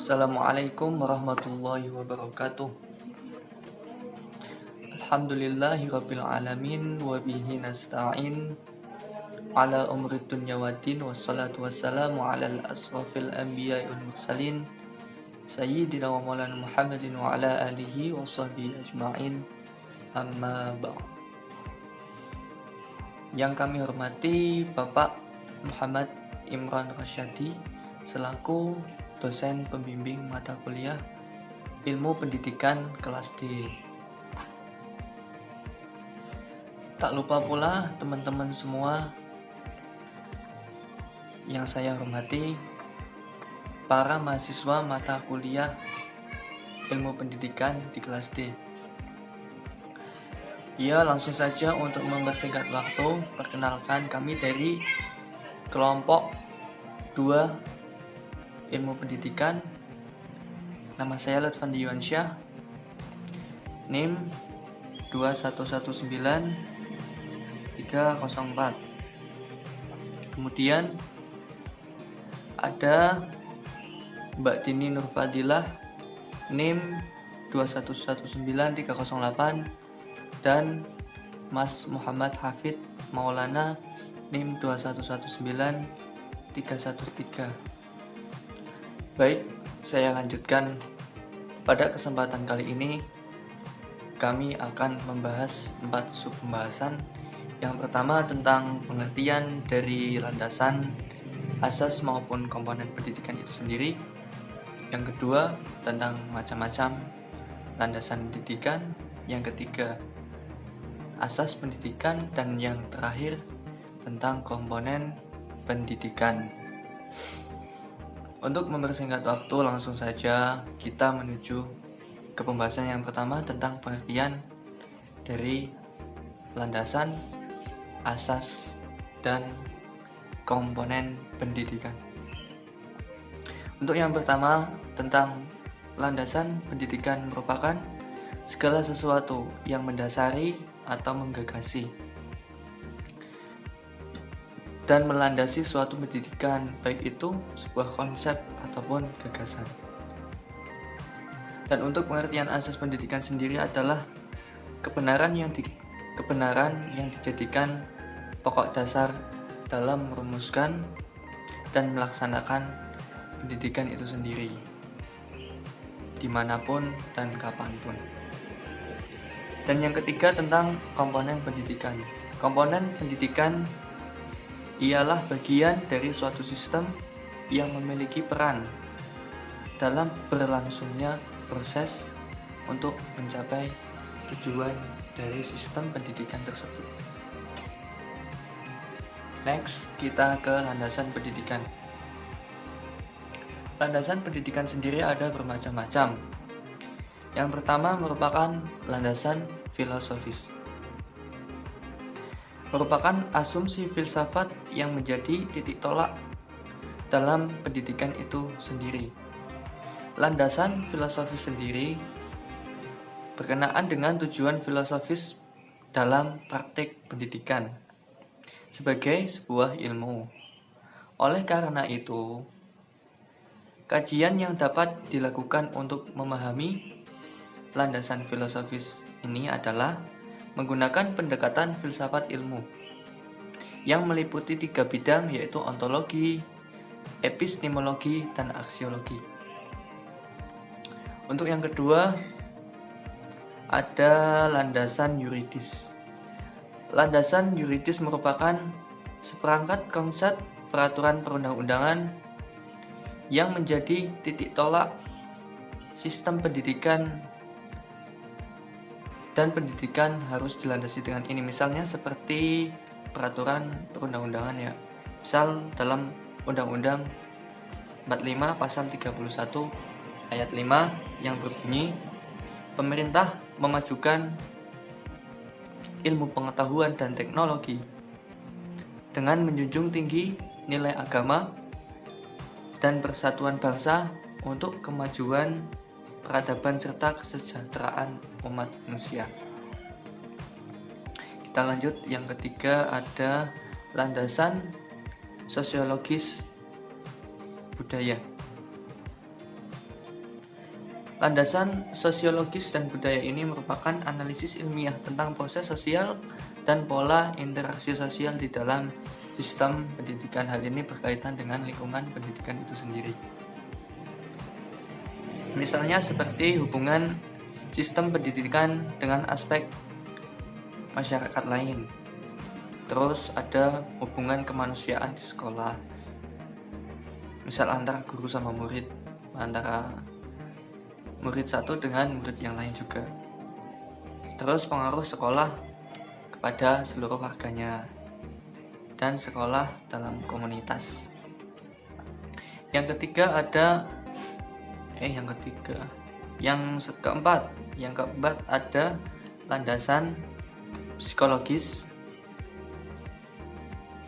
Assalamualaikum warahmatullahi wabarakatuh. Alhamdulillahirabbil alamin wa bihi nasta'in ala umri dunya waddin wassalatu wassalamu alal asrafil anbiya'i wal mursalin sayyidina wa maulana Muhammadin wa ala alihi wa sahbihi ajma'in, amma ba'd. Yang kami hormati Bapak Muhammad Imran Rasyadi selaku dosen pembimbing mata kuliah Ilmu Pendidikan kelas D. Tak lupa pula teman-teman semua yang saya hormati, para mahasiswa mata kuliah Ilmu Pendidikan di kelas D. Ya, langsung saja untuk mempersingkat waktu, perkenalkan kami dari kelompok 2 Ilmu Pendidikan. Nama saya Lutfan Diwansyah, NIM 2119304. Kemudian ada Mbak Dini Nurfadilah, NIM 2119308, dan Mas Muhammad Hafid Maulana, NIM 2119313. Baik, saya lanjutkan. Pada kesempatan kali ini kami akan membahas 4 sub pembahasan. Yang pertama tentang pengertian dari landasan, asas maupun komponen pendidikan itu sendiri. Yang kedua tentang macam-macam landasan pendidikan. Yang ketiga asas pendidikan, dan yang terakhir tentang komponen pendidikan. Untuk mempersingkat waktu, langsung saja kita menuju ke pembahasan yang pertama tentang pengertian dari landasan, asas, dan komponen pendidikan. Untuk yang pertama tentang landasan pendidikan merupakan segala sesuatu yang mendasari atau menggagasi dan melandasi suatu pendidikan, baik itu sebuah konsep ataupun gagasan. Dan untuk pengertian asas pendidikan sendiri adalah kebenaran yang dijadikan pokok dasar dalam merumuskan dan melaksanakan pendidikan itu sendiri, dimanapun dan kapanpun. Dan yang ketiga tentang komponen pendidikan. Komponen pendidikan ialah bagian dari suatu sistem yang memiliki peran dalam berlangsungnya proses untuk mencapai tujuan dari sistem pendidikan tersebut. Next, kita ke landasan pendidikan. Landasan pendidikan sendiri ada bermacam-macam. Yang pertama merupakan landasan filosofis. Merupakan asumsi filsafat yang menjadi titik tolak dalam pendidikan itu sendiri. Landasan filosofis sendiri berkenaan dengan tujuan filosofis dalam praktik pendidikan sebagai sebuah ilmu. Oleh karena itu, kajian yang dapat dilakukan untuk memahami landasan filosofis ini adalah menggunakan pendekatan filsafat ilmu yang meliputi 3 bidang, yaitu ontologi, epistemologi, dan aksiologi. Untuk yang kedua ada landasan yuridis. Landasan yuridis merupakan seperangkat konsep peraturan perundang-undangan yang menjadi titik tolak sistem pendidikan, dan pendidikan harus dilandasi dengan ini. Misalnya seperti peraturan perundang-undangan ya. Misal dalam Undang-Undang 45 pasal 31 ayat 5 yang berbunyi, pemerintah memajukan ilmu pengetahuan dan teknologi dengan menjunjung tinggi nilai agama dan persatuan bangsa untuk kemajuan peradaban serta kesejahteraan umat manusia. Kita lanjut, yang ketiga ada landasan sosiologis budaya. Landasan sosiologis dan budaya ini merupakan analisis ilmiah tentang proses sosial dan pola interaksi sosial di dalam sistem pendidikan. Hal ini berkaitan dengan lingkungan pendidikan itu sendiri. Misalnya seperti hubungan sistem pendidikan dengan aspek masyarakat lain. Terus ada hubungan kemanusiaan di sekolah. Misal antara guru sama murid, antara murid satu dengan murid yang lain juga. Terus pengaruh sekolah kepada seluruh warganya dan sekolah dalam komunitas. Yang keempat ada landasan psikologis.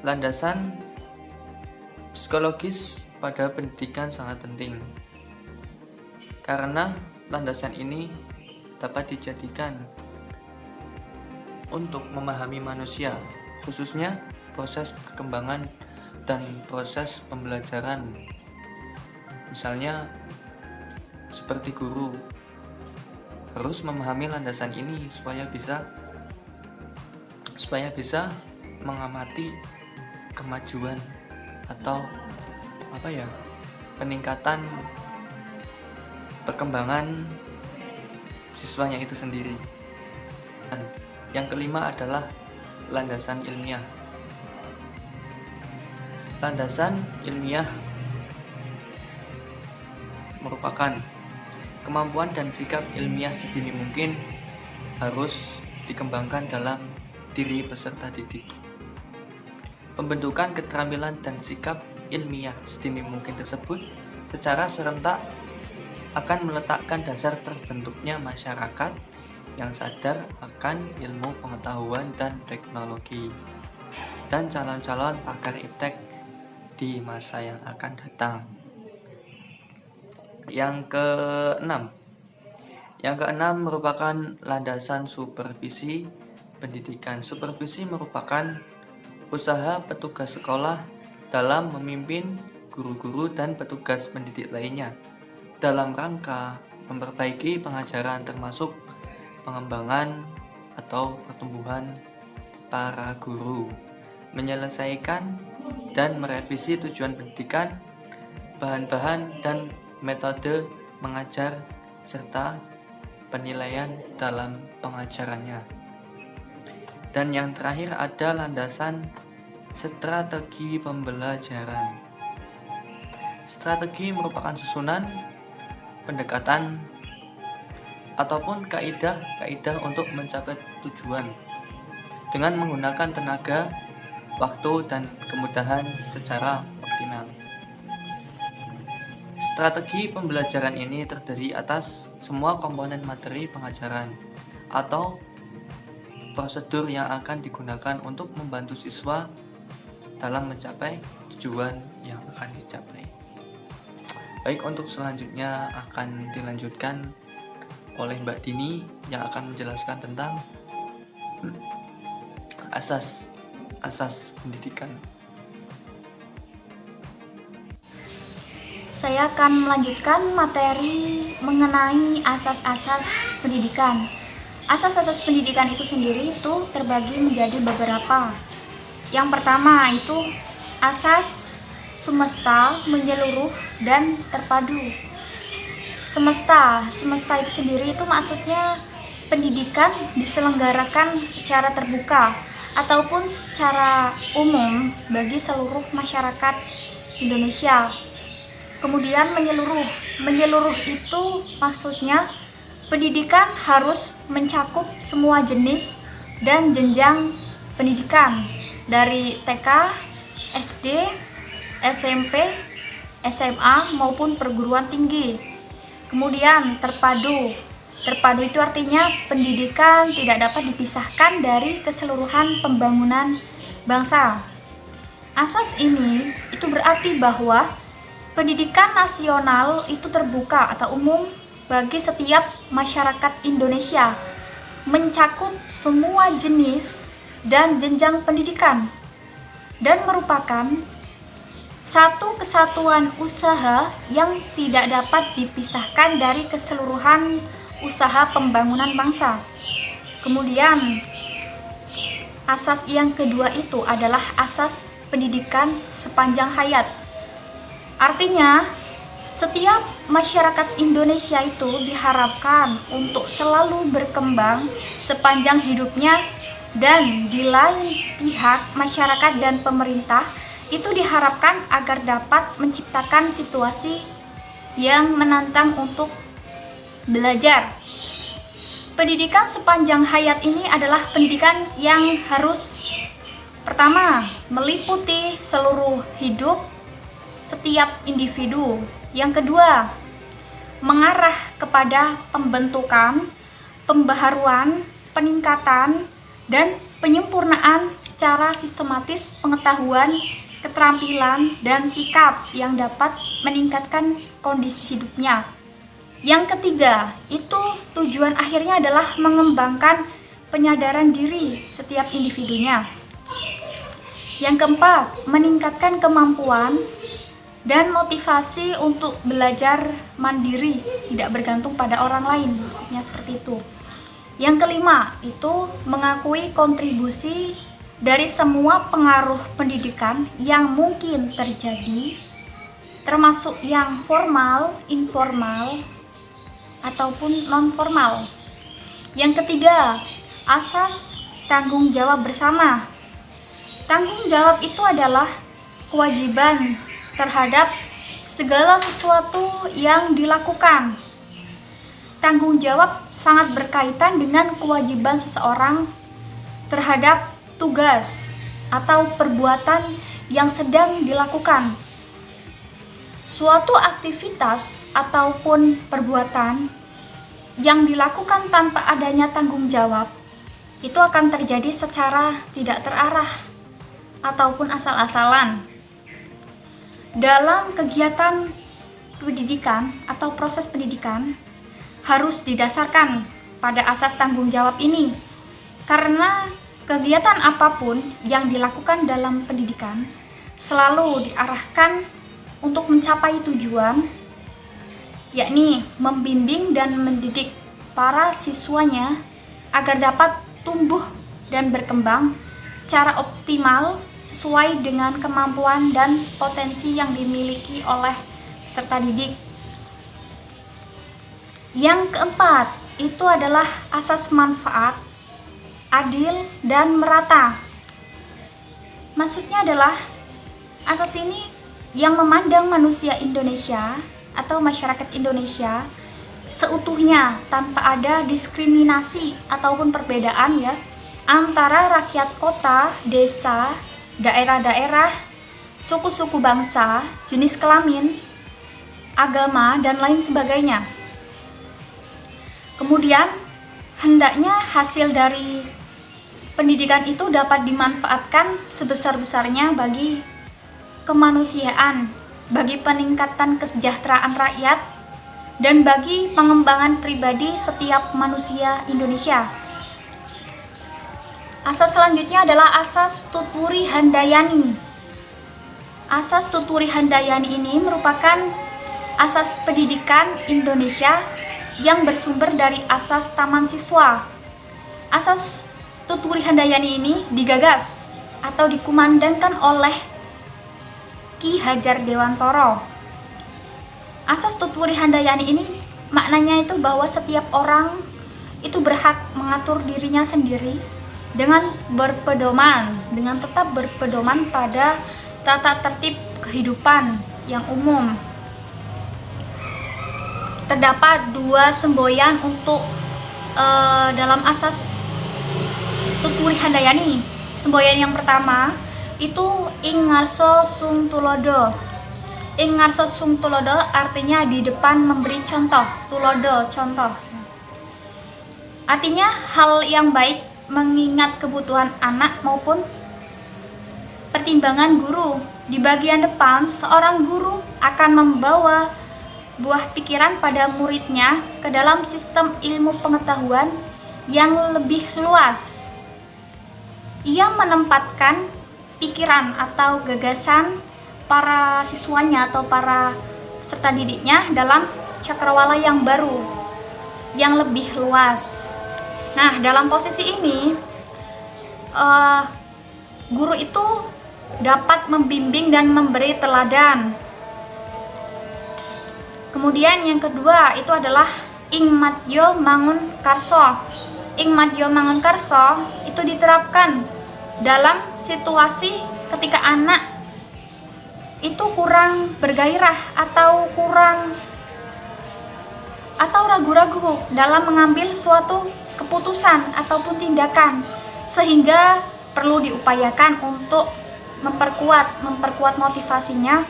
Landasan psikologis pada pendidikan sangat penting karena landasan ini dapat dijadikan untuk memahami manusia, khususnya proses perkembangan dan proses pembelajaran. Misalnya seperti guru harus memahami landasan ini supaya bisa mengamati kemajuan atau peningkatan perkembangan siswanya itu sendiri. Dan yang kelima adalah landasan ilmiah. Landasan ilmiah merupakan kemampuan dan sikap ilmiah sedini mungkin harus dikembangkan dalam diri peserta didik. Pembentukan keterampilan dan sikap ilmiah sedini mungkin tersebut secara serentak akan meletakkan dasar terbentuknya masyarakat yang sadar akan ilmu pengetahuan dan teknologi dan calon-calon pakar iptek di masa yang akan datang. Yang keenam merupakan landasan supervisi pendidikan. Supervisi merupakan usaha petugas sekolah dalam memimpin guru-guru dan petugas pendidik lainnya dalam rangka memperbaiki pengajaran termasuk pengembangan atau pertumbuhan para guru, menyelesaikan dan merevisi tujuan pendidikan, bahan-bahan dan metode mengajar, serta penilaian dalam pengajarannya. Dan yang terakhir ada landasan strategi pembelajaran. Strategi merupakan susunan pendekatan ataupun kaidah untuk mencapai tujuan dengan menggunakan tenaga, waktu, dan kemudahan secara optimal. Strategi pembelajaran ini terdiri atas semua komponen materi pengajaran atau prosedur yang akan digunakan untuk membantu siswa dalam mencapai tujuan yang akan dicapai. Baik, untuk selanjutnya akan dilanjutkan oleh Mbak Dini yang akan menjelaskan tentang asas pendidikan. Saya akan melanjutkan materi mengenai asas-asas pendidikan. Asas-asas pendidikan itu sendiri itu terbagi menjadi beberapa. Yang pertama itu asas semesta, menyeluruh, dan terpadu. Semesta itu sendiri itu maksudnya pendidikan diselenggarakan secara terbuka ataupun secara umum bagi seluruh masyarakat Indonesia. Kemudian menyeluruh itu maksudnya pendidikan harus mencakup semua jenis dan jenjang pendidikan dari TK, SD, SMP, SMA maupun perguruan tinggi. Kemudian terpadu itu artinya pendidikan tidak dapat dipisahkan dari keseluruhan pembangunan bangsa. Asas ini itu berarti bahwa pendidikan nasional itu terbuka atau umum bagi setiap masyarakat Indonesia, mencakup semua jenis dan jenjang pendidikan, dan merupakan satu kesatuan usaha yang tidak dapat dipisahkan dari keseluruhan usaha pembangunan bangsa. Kemudian, asas yang kedua itu adalah asas pendidikan sepanjang hayat. Artinya, setiap masyarakat Indonesia itu diharapkan untuk selalu berkembang sepanjang hidupnya, dan di lain pihak masyarakat dan pemerintah itu diharapkan agar dapat menciptakan situasi yang menantang untuk belajar. Pendidikan sepanjang hayat ini adalah pendidikan yang harus pertama meliputi seluruh hidup setiap individu. Yang kedua, mengarah kepada pembentukan, pembaharuan, peningkatan, dan penyempurnaan secara sistematis pengetahuan, keterampilan, dan sikap yang dapat meningkatkan kondisi hidupnya. Yang ketiga, itu tujuan akhirnya adalah mengembangkan penyadaran diri setiap individunya. Yang keempat, meningkatkan kemampuan dan motivasi untuk belajar mandiri, tidak bergantung pada orang lain, maksudnya seperti itu. Yang kelima, itu mengakui kontribusi dari semua pengaruh pendidikan yang mungkin terjadi, termasuk yang formal, informal, ataupun non-formal. Yang ketiga, asas tanggung jawab bersama. Tanggung jawab itu adalah kewajiban terhadap segala sesuatu yang dilakukan. Tanggung jawab sangat berkaitan dengan kewajiban seseorang terhadap tugas atau perbuatan yang sedang dilakukan. Suatu aktivitas ataupun perbuatan yang dilakukan tanpa adanya tanggung jawab itu akan terjadi secara tidak terarah ataupun asal-asalan. Dalam kegiatan pendidikan atau proses pendidikan harus didasarkan pada asas tanggung jawab ini, karena kegiatan apapun yang dilakukan dalam pendidikan selalu diarahkan untuk mencapai tujuan, yakni membimbing dan mendidik para siswanya agar dapat tumbuh dan berkembang secara optimal sesuai dengan kemampuan dan potensi yang dimiliki oleh peserta didik. Yang keempat, itu adalah asas manfaat, adil, dan merata. Maksudnya adalah asas ini yang memandang manusia Indonesia atau masyarakat Indonesia seutuhnya tanpa ada diskriminasi ataupun perbedaan ya antara rakyat kota, desa, daerah-daerah, suku-suku bangsa, jenis kelamin, agama, dan lain sebagainya. Kemudian, hendaknya hasil dari pendidikan itu dapat dimanfaatkan sebesar-besarnya bagi kemanusiaan, bagi peningkatan kesejahteraan rakyat, dan bagi pengembangan pribadi setiap manusia Indonesia. Asas selanjutnya adalah asas Tutwuri Handayani. Asas Tutwuri Handayani ini merupakan asas pendidikan Indonesia yang bersumber dari asas Taman Siswa. Asas Tutwuri Handayani ini digagas atau dikumandangkan oleh Ki Hajar Dewantoro. Asas Tutwuri Handayani ini maknanya itu bahwa setiap orang itu berhak mengatur dirinya sendiri dengan tetap berpedoman pada tata tertib kehidupan yang umum. Terdapat dua semboyan untuk dalam asas Tutwuri Handayani. Semboyan yang pertama itu ing ngarso sung tulodo. Ing ngarso sung tulodo artinya di depan memberi contoh, tulodo contoh. Artinya hal yang baik mengingat kebutuhan anak maupun pertimbangan guru. Di bagian depan, seorang guru akan membawa buah pikiran pada muridnya ke dalam sistem ilmu pengetahuan yang lebih luas. Ia menempatkan pikiran atau gagasan para siswanya atau para peserta didiknya dalam cakrawala yang baru, yang lebih luas. Nah, dalam posisi ini guru itu dapat membimbing dan memberi teladan. Kemudian yang kedua itu adalah ing madya mangun karso. Ing madya mangun karso itu diterapkan dalam situasi ketika anak itu kurang bergairah atau ragu-ragu dalam mengambil suatu keputusan ataupun tindakan, sehingga perlu diupayakan untuk memperkuat motivasinya.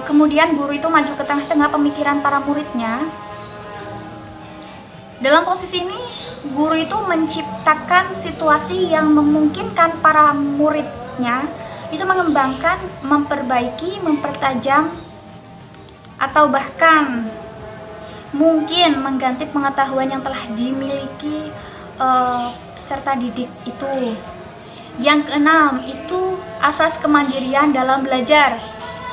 Kemudian guru itu maju ke tengah-tengah pemikiran para muridnya. Dalam posisi ini, guru itu menciptakan situasi yang memungkinkan para muridnya itu mengembangkan, memperbaiki, mempertajam, atau bahkan mungkin mengganti pengetahuan yang telah dimiliki peserta didik itu. Yang keenam itu asas kemandirian dalam belajar.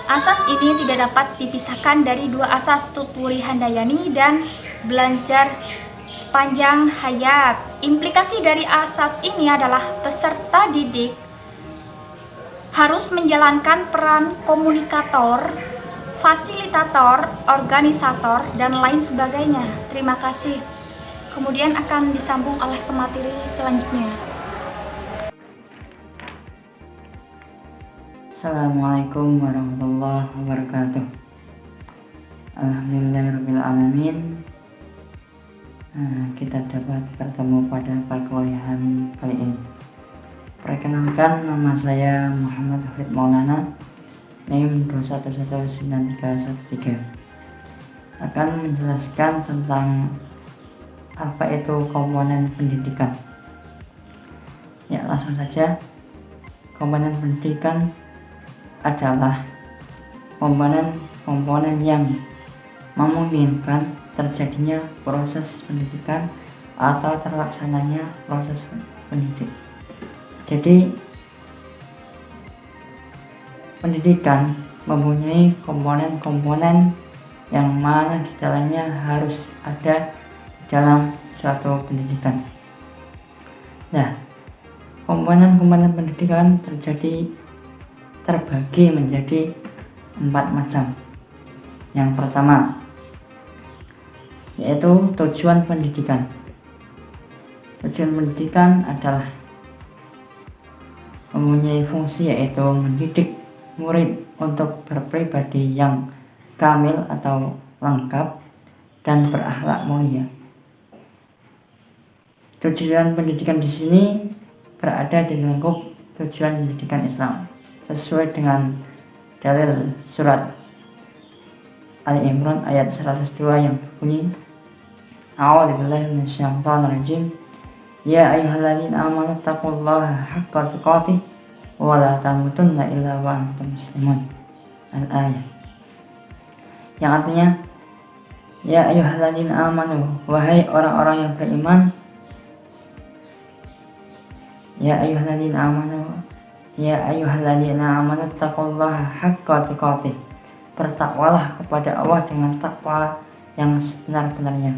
Asas ini tidak dapat dipisahkan dari dua asas tuturi handayani dan belajar sepanjang hayat. Implikasi dari asas ini adalah peserta didik harus menjalankan peran komunikator, fasilitator, organisator, dan lain sebagainya. Terima kasih. Kemudian akan disambung oleh pemateri selanjutnya. Assalamualaikum warahmatullahi wabarakatuh. Alhamdulillahirrahmanirrahim. Kita dapat bertemu pada perkuliahan kali ini. Perkenalkan, nama saya Muhammad Hafid Maulana, NIM 2119313. Akan menjelaskan tentang apa itu komponen pendidikan. Ya, langsung saja. Komponen pendidikan adalah komponen yang memungkinkan terjadinya proses pendidikan atau terlaksananya proses pendidik. Jadi, pendidikan mempunyai komponen-komponen yang mana di dalamnya harus ada dalam suatu pendidikan. Nah, komponen-komponen pendidikan terbagi menjadi 4 macam. Yang pertama yaitu tujuan pendidikan. Tujuan pendidikan adalah mempunyai fungsi yaitu mendidik murid untuk berpribadi yang kamil atau lengkap dan berakhlak mulia. Tujuan pendidikan di sini berada di lingkup tujuan pendidikan Islam sesuai dengan dalil surat Ali Imran ayat 102 yang berbunyi, A'udzubillahi minasyaitonirrajim. Ya ayyuhalladzina amanu taqullaha haqqa tuqatih wa la tamutunna illa wa antum muslimun. Al-ayat. Yang artinya, ya ayyuhalladzina amanu, wahai orang-orang yang beriman. Ya ayyuhalladzina amanu taqullaha haqqa tuqatih. Bertakwalah kepada Allah dengan takwa yang sebenar-benarnya.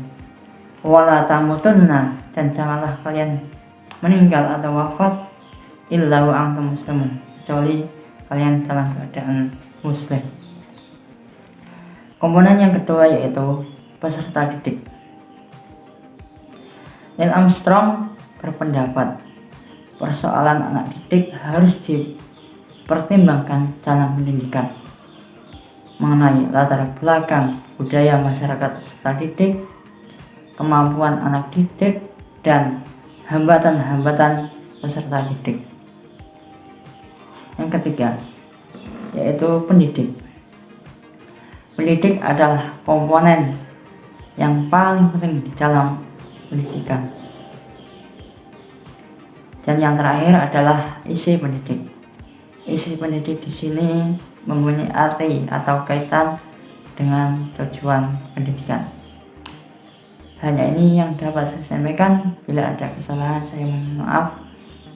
Wala tamutunna, dan janganlah kalian meninggal atau wafat illa wa antum muslimun, kecuali kalian dalam keadaan muslim. Komponen yang kedua yaitu peserta didik. Neil Armstrong berpendapat persoalan anak didik harus dipertimbangkan dalam pendidikan, mengenai latar belakang budaya masyarakat peserta didik, kemampuan anak didik, dan hambatan-hambatan peserta didik. Yang ketiga yaitu pendidik. Pendidik adalah komponen yang paling penting di dalam pendidikan. Dan yang terakhir adalah isi pendidik. Isi pendidik di sini mempunyai arti atau kaitan dengan tujuan pendidikan. Hanya ini yang dapat saya sampaikan. Bila ada kesalahan saya mohon maaf.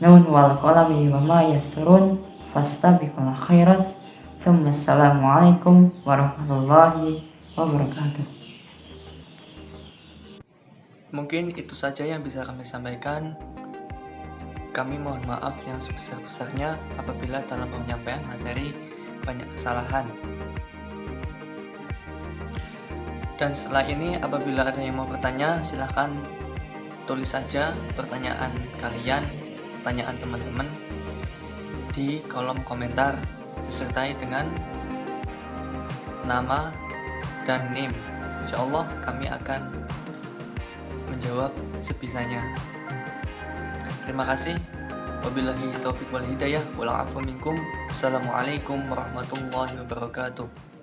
Nun wal qalami wa ma yasturun fastabiqul khairat Wassalamualaikum warahmatullahi wabarakatuh. Mungkin itu saja yang bisa kami sampaikan. Kami mohon maaf yang sebesar-besarnya apabila dalam penyampaian materi banyak kesalahan. Dan setelah ini apabila ada yang mau bertanya, silahkan tulis saja pertanyaan kalian, pertanyaan teman-teman di kolom komentar disertai dengan nama dan NIM. Insya Allah kami akan menjawab sebisanya. Terima kasih. Wabillahi taufiq wal hidayah wal afu minkum. Assalamualaikum warahmatullahi wabarakatuh.